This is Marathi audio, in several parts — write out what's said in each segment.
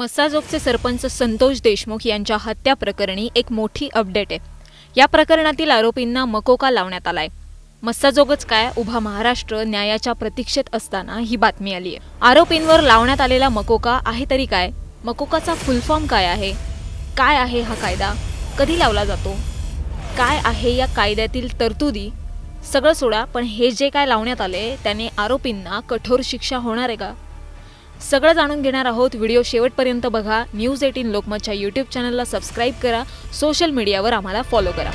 मस्साजोगचे सरपंच संतोष देशमुख यांच्या हत्या प्रकरणी एक मोठी अपडेट आहे। या प्रकरणातील आरोपींना मकोका लावण्यात आलाय। मस्साजोगच काय, उभा महाराष्ट्र न्यायाच्या प्रतीक्षेत असताना ही बातमी आली आहे। आरोपींवर लावण्यात आलेला मकोका आहे तरी काय, मकोकाचा फुल फॉर्म काय आहे, काय आहे हा कायदा, कधी लावला जातो, काय आहे या कायद्यातील तरतुदी, सगळं सोडा, पण हे जे काय लावण्यात आले त्याने आरोपींना कठोर शिक्षा होणार आहे का, सगळं जाणून घेणार आहोत। व्हिडिओ शेवटपर्यंत बघा। न्यूज 18 लोकमतच्या यूट्यूब चॅनलला सबस्क्राईब करा, सोशल मीडियावर आम्हाला फॉलो करा।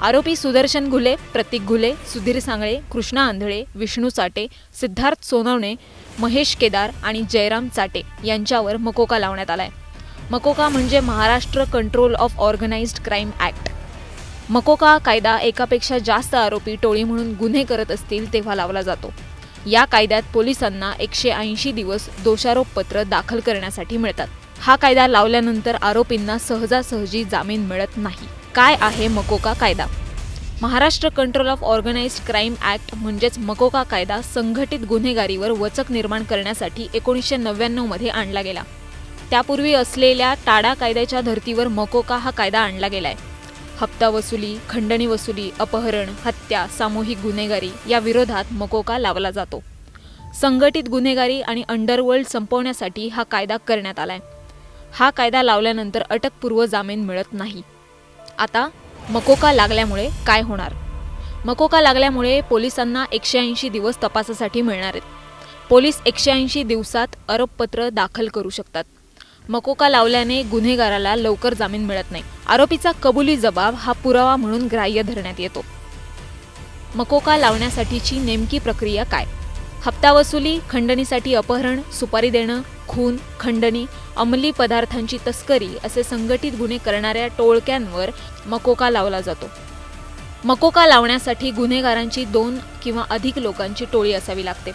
आरोपी सुदर्शन घुले, प्रतीक घुले, सुधीर सांगळे, कृष्णा आंधळे, विष्णू चाटे, सिद्धार्थ सोनवणे, महेश केदार आणि जयराम चाटे यांच्यावर मकोका लावण्यात आलाय। मकोका म्हणजे Maharashtra control of organised crime act. MCOCA कायदा एकापेक्षा जास्त आरोपी टोळी म्हणून गुन्हे करत असतील तेव्हा लावला जातो। या कायद्यात पोलिसांना 180 दिवस दोषारोपपत्र दाखल करण्यासाठी मिळतात। हा कायदा लावल्यानंतर आरोपींना सहजासहजी जामीन मिळत नाही। काय आहे मकोका कायदा? Maharashtra control of organised crime act म्हणजेच मकोका कायदा संघटित गुन्हेगारीवर वचक निर्माण करण्यासाठी 1999 मध्ये आणला गेला। त्यापूर्वी असलेल्या टाडा कायद्याच्या धर्तीवर मकोका हा कायदा आणला गेलाय। हप्ता वसुली, खंडणी वसुली, अपहरण, हत्या, सामूहिक गुन्हेगारी या विरोधात मकोका लावला जातो। संघटित गुन्हेगारी आणि अंडरवर्ल्ड संपवण्यासाठी हा कायदा करण्यात आलाय। हा कायदा लावल्यानंतर अटकपूर्व जामीन मिळत नाही। आता मकोका लागल्यामुळे काय होणार? मकोका लागल्यामुळे पोलिसांना 180 दिवस तपासासाठी मिळणार आहेत। पोलीस 180 दिवसात आरोपपत्र दाखल करू शकतात। मकोका लावल्याने गुन्हेगाराला लवकर जामीन मिळत नाही। आरोपीचा कबुली जबाब हा पुरावा म्हणून ग्राह्य धरण्यात येतो। मकोका लावण्यासाठीची नेमकी प्रक्रिया काय? हप्ता वसुली, खंडणीसाठी अपहरण, सुपारी देणं, खून, खंडणी, अंमली पदार्थांची तस्करी असे संघटित गुन्हे करणाऱ्या टोळक्यांवर मकोका लावला जातो। मकोका लावण्यासाठी गुन्हेगारांची 2 किंवा अधिक लोकांची टोळी असावी लागते।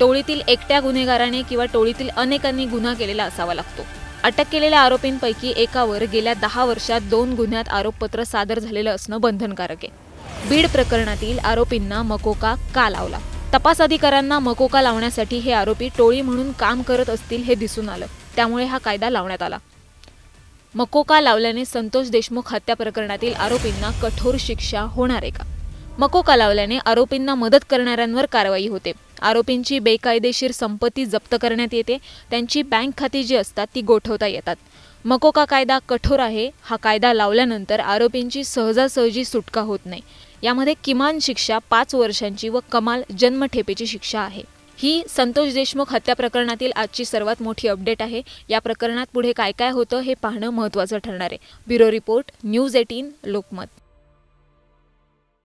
टोळीतील एकट्या गुन्हेगाराने किंवा टोळीतील अनेकांनी गुन्हा केलेला असावा लागतो। अटक केलेल्या आरोपींपैकी एकावर गेल्या 10 वर्षात 2 गुन्ह्यात आरोपपत्र सादर झालेलं असणं बंधनकारक आहे। बीड प्रकरणातील आरोपींना मकोका का लावला? तपास अधिकाऱ्यांना मकोका लावण्यासाठी हे आरोपी टोळी म्हणून काम करत असतील हे दिसून आलं, त्यामुळे हा कायदा लावण्यात आला। मकोका लावल्याने संतोष देशमुख हत्या प्रकरणातील आरोपींना कठोर शिक्षा होणार आहे का? मकोका लावल्याने आरोपींना मदत करणाऱ्यांवर कारवाई होते। आरोपींची बेकायदेशीर संपत्ती जप्त करण्यात येते, त्यांची बँक खाती जी असतात ती गोठवता येतात। मकोका कायदा कठोर आहे। हा कायदा लावल्यानंतर आरोपींची सहजासहजी सुटका होत नाही। यामध्ये किमान शिक्षा 5 वर्षांची व कमाल जन्मठेपेची शिक्षा आहे। ही संतोष देशमुख हत्या प्रकरणातील आजची सर्वात मोठी अपडेट आहे। या प्रकरणात पुढे काय काय होतं हे पाहणं महत्त्वाचं ठरणार आहे। Bureau report, news 18 Lokmat.